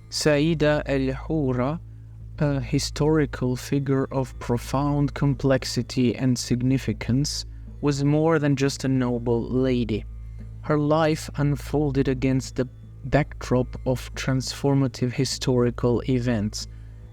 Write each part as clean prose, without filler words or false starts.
Sayyida al Hurra, a historical figure of profound complexity and significance, was more than just a noble lady. Her life unfolded against the backdrop of transformative historical events,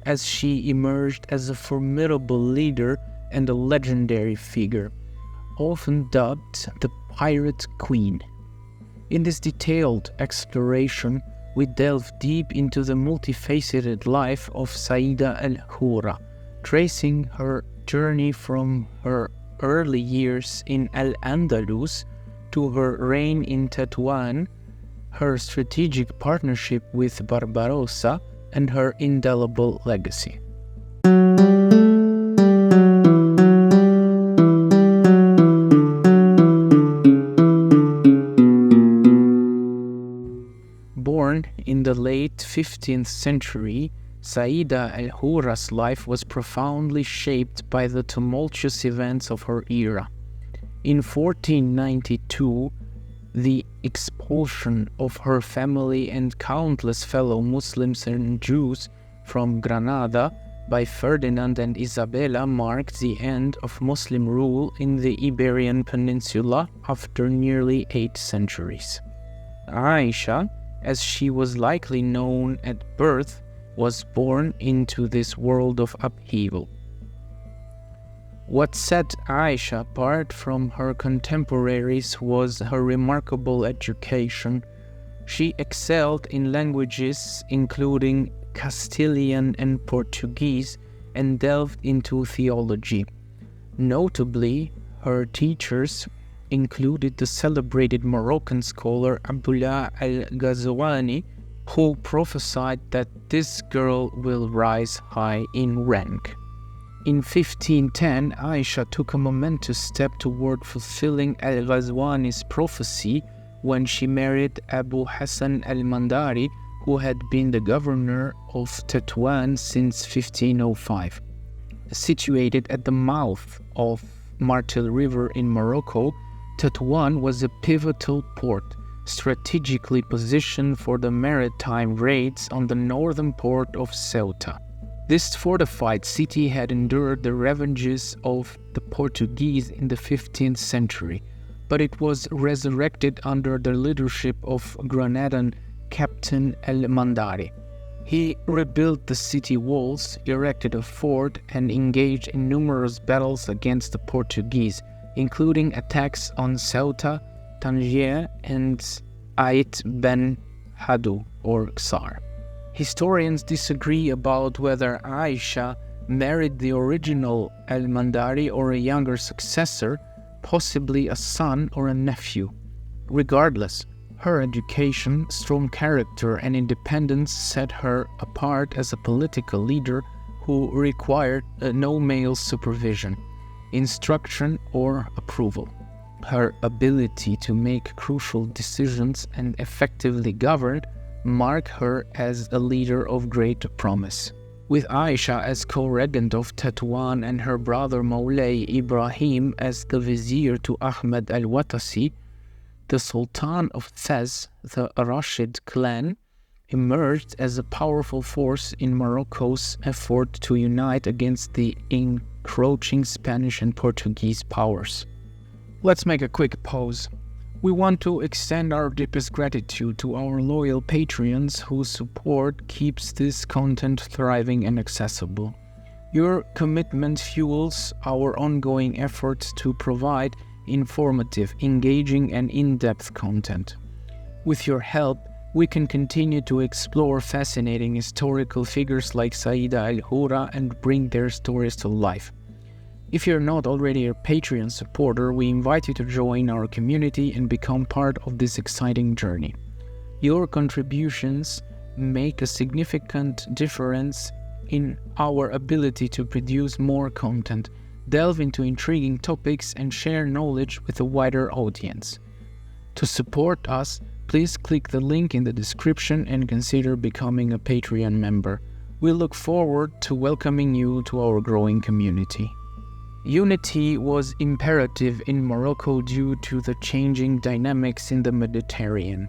as she emerged as a formidable leader and a legendary figure, often dubbed the Pirate Queen. In this detailed exploration, we delve deep into the multifaceted life of Sayyida al Hurra, tracing her journey from her early years in Al-Andalus to her reign in Tetuan, her strategic partnership with Barbarossa, and her indelible legacy. Born in the late 15th century, Sayyida al Hurra's life was profoundly shaped by the tumultuous events of her era. In 1492, the expulsion of her family and countless fellow Muslims and Jews from Granada by Ferdinand and Isabella marked the end of Muslim rule in the Iberian Peninsula after nearly 8 centuries. Aisha, as she was likely known at birth, was born into this world of upheaval. What set Aisha apart from her contemporaries was her remarkable education. She excelled in languages including Castilian and Portuguese and delved into theology. Notably, her teachers included the celebrated Moroccan scholar Abdullah al-Ghazwani, who prophesied that this girl will rise high in rank. In 1510, Aisha took a momentous step toward fulfilling al-Ghazwani's prophecy when she married Abu Hassan al-Mandari, who had been the governor of Tetuan since 1505. Situated at the mouth of Martel River in Morocco, Tetuan was a pivotal port, strategically positioned for the maritime raids on the northern port of Ceuta. This fortified city had endured the ravages of the Portuguese in the 15th century, but it was resurrected under the leadership of Granadan Captain al-Mandari. He rebuilt the city walls, erected a fort, and engaged in numerous battles against the Portuguese, including attacks on Ceuta, Tangier, and Ait Ben Hadu or Xar. Historians disagree about whether Aisha married the original al-Mandari or a younger successor, possibly a son or a nephew. Regardless, her education, strong character, and independence set her apart as a political leader who required no male supervision, instruction, or approval. Her ability to make crucial decisions and effectively govern mark her as a leader of great promise. With Aisha as co-regent of Tetuan and her brother Moulay Ibrahim as the vizier to Ahmed al-Watasi, the Sultan of Fez, the Rashid clan, emerged as a powerful force in Morocco's effort to unite against the encroaching Spanish and Portuguese powers. Let's make a quick pause. We want to extend our deepest gratitude to our loyal Patreons whose support keeps this content thriving and accessible. Your commitment fuels our ongoing efforts to provide informative, engaging, and in-depth content. With your help, we can continue to explore fascinating historical figures like Sayyida al Hurra and bring their stories to life. If you're not already a Patreon supporter, we invite you to join our community and become part of this exciting journey. Your contributions make a significant difference in our ability to produce more content, delve into intriguing topics, and share knowledge with a wider audience. To support us, please click the link in the description and consider becoming a Patreon member. We look forward to welcoming you to our growing community. Unity was imperative in Morocco due to the changing dynamics in the Mediterranean.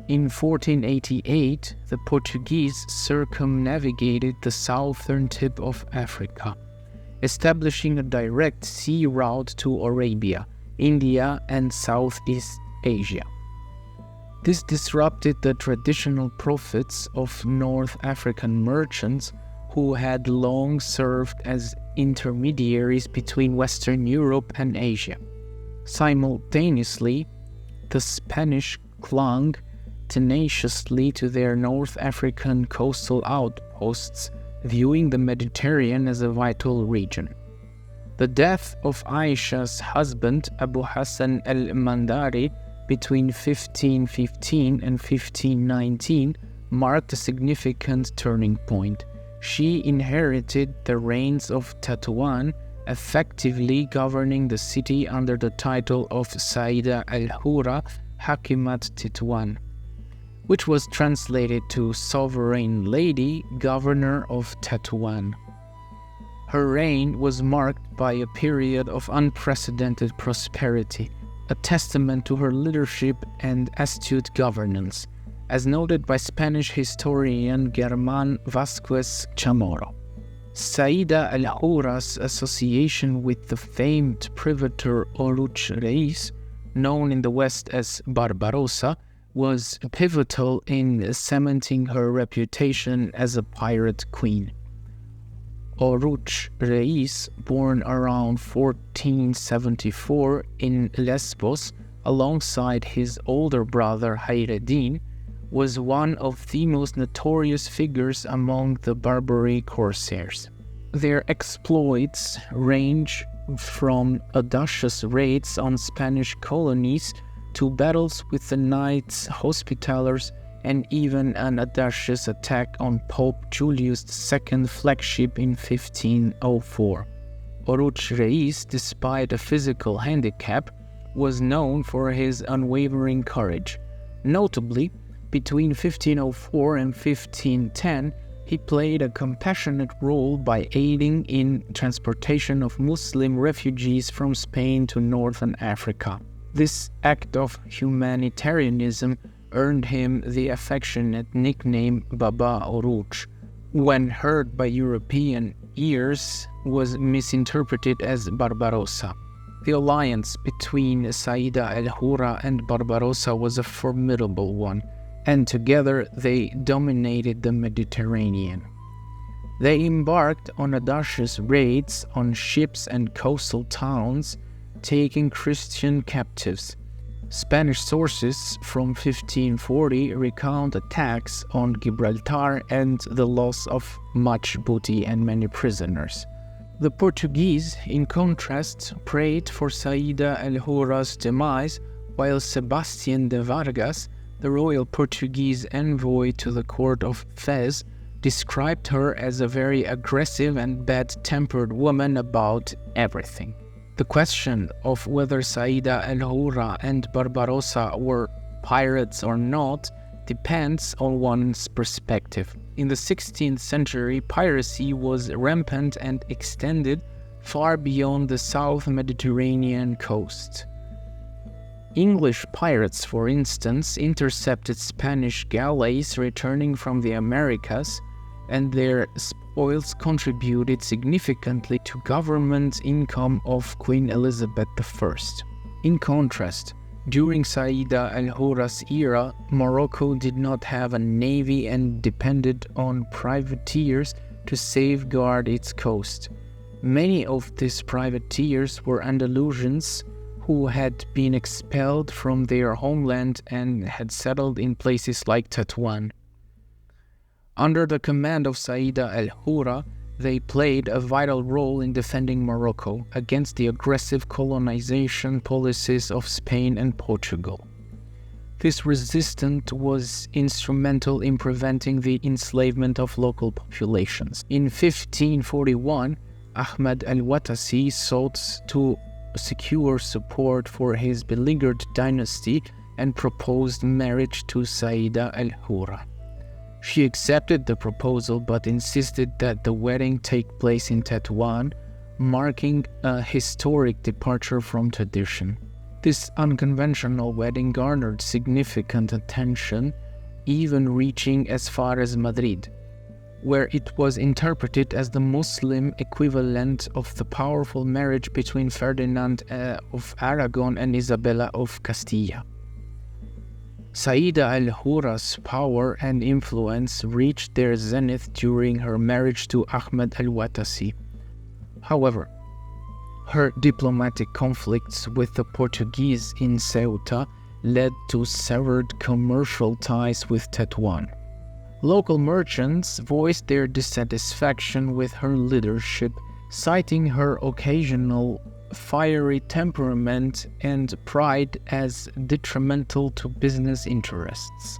In 1488, the Portuguese circumnavigated the southern tip of Africa, establishing a direct sea route to Arabia, India, and Southeast Asia. This disrupted the traditional profits of North African merchants who had long served as intermediaries between Western Europe and Asia. Simultaneously, the Spanish clung tenaciously to their North African coastal outposts, viewing the Mediterranean as a vital region. The death of Aisha's husband, Abu Hassan al-Mandari, between 1515 and 1519 marked a significant turning point. She inherited the reins of Tetuan, effectively governing the city under the title of Sayyida al Hurra Hakimat Tetuan, which was translated to Sovereign Lady, Governor of Tetuan. Her reign was marked by a period of unprecedented prosperity, a testament to her leadership and astute governance, as noted by Spanish historian Germán Vázquez Chamorro. Sayyida al Hurra's association with the famed privateer Oruch Reis, known in the West as Barbarossa, was pivotal in cementing her reputation as a pirate queen. Oruch Reis, born around 1474 in Lesbos alongside his older brother Hayreddin, was one of the most notorious figures among the Barbary corsairs. Their exploits range from audacious raids on Spanish colonies to battles with the Knights Hospitallers and even an audacious attack on Pope Julius II's flagship in 1504. Oruch Reis, despite a physical handicap, was known for his unwavering courage. Notably, between 1504 and 1510, he played a compassionate role by aiding in transportation of Muslim refugees from Spain to northern Africa. This act of humanitarianism earned him the affectionate nickname Baba Oruch. When heard by European ears, was misinterpreted as Barbarossa. The alliance between Sayyida al Hurra and Barbarossa was a formidable one, and together they dominated the Mediterranean. They embarked on audacious raids on ships and coastal towns, taking Christian captives. Spanish sources from 1540 recount attacks on Gibraltar and the loss of much booty and many prisoners. The Portuguese, in contrast, prayed for Sayyida al Hurra's demise, while Sebastián de Vargas, the royal Portuguese envoy to the court of Fez, described her as a very aggressive and bad-tempered woman about everything. The question of whether Sayyida al Hurra and Barbarossa were pirates or not depends on one's perspective. In the 16th century, piracy was rampant and extended far beyond the South Mediterranean coast. English pirates, for instance, intercepted Spanish galleys returning from the Americas, and their spoils contributed significantly to government income of Queen Elizabeth I. In contrast, during Sayyida al Hurra's era, Morocco did not have a navy and depended on privateers to safeguard its coast. Many of these privateers were Andalusians who had been expelled from their homeland and had settled in places like Tetuan. Under the command of Sayyida al Hurra, they played a vital role in defending Morocco against the aggressive colonization policies of Spain and Portugal. This resistance was instrumental in preventing the enslavement of local populations. In 1541, Ahmad al-Watasi sought to secure support for his beleaguered dynasty and proposed marriage to Sayyida al Hurra. She accepted the proposal but insisted that the wedding take place in Tetuan, marking a historic departure from tradition. This unconventional wedding garnered significant attention, even reaching as far as Madrid, where it was interpreted as the Muslim equivalent of the powerful marriage between Ferdinand of Aragon and Isabella of Castilla. Sayyida al Hurra's power and influence reached their zenith during her marriage to Ahmed al-Watasi. However, her diplomatic conflicts with the Portuguese in Ceuta led to severed commercial ties with Tetuan. Local merchants voiced their dissatisfaction with her leadership, citing her occasional fiery temperament and pride as detrimental to business interests.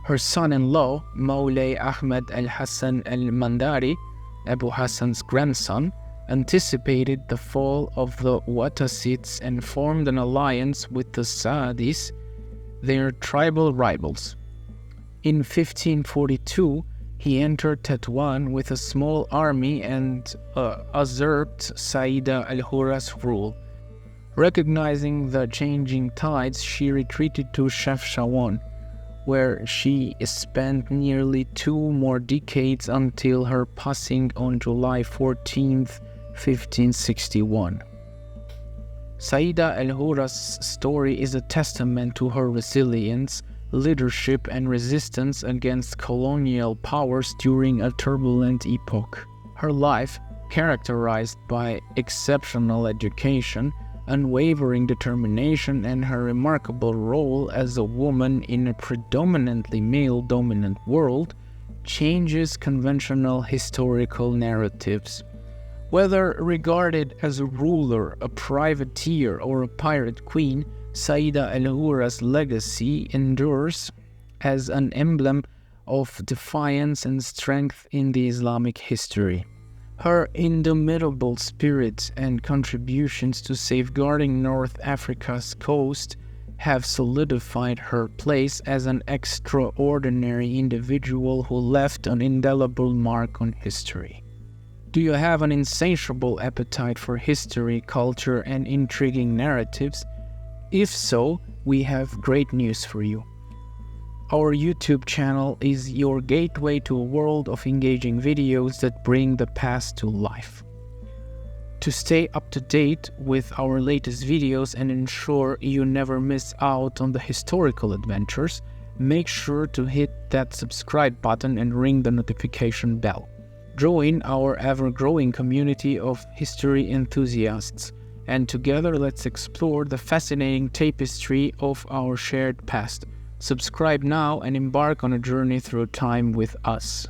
Her son-in-law, Mawlay Ahmed al-Hassan al-Mandari, Abu Hassan's grandson, anticipated the fall of the Wattasids and formed an alliance with the Saadis, their tribal rivals. In 1542, he entered Tetuan with a small army and usurped Sayyida al Hurra's rule. Recognizing the changing tides, she retreated to Chefchaouen, where she spent nearly 2 more decades until her passing on July 14, 1561. Sayyida al Hurra's story is a testament to her resilience, leadership, and resistance against colonial powers during a turbulent epoch. Her life, characterized by exceptional education, unwavering determination, and her remarkable role as a woman in a predominantly male-dominant world, changes conventional historical narratives. Whether regarded as a ruler, a privateer, or a pirate queen, Sayyida al Hurra's legacy endures as an emblem of defiance and strength in the Islamic history. Her indomitable spirit and contributions to safeguarding North Africa's coast have solidified her place as an extraordinary individual who left an indelible mark on history. Do you have an insatiable appetite for history, culture, and intriguing narratives? If so, we have great news for you. Our YouTube channel is your gateway to a world of engaging videos that bring the past to life. To stay up to date with our latest videos and ensure you never miss out on the historical adventures, make sure to hit that subscribe button and ring the notification bell. Join our ever-growing community of history enthusiasts, and together let's explore the fascinating tapestry of our shared past. Subscribe now and embark on a journey through time with us.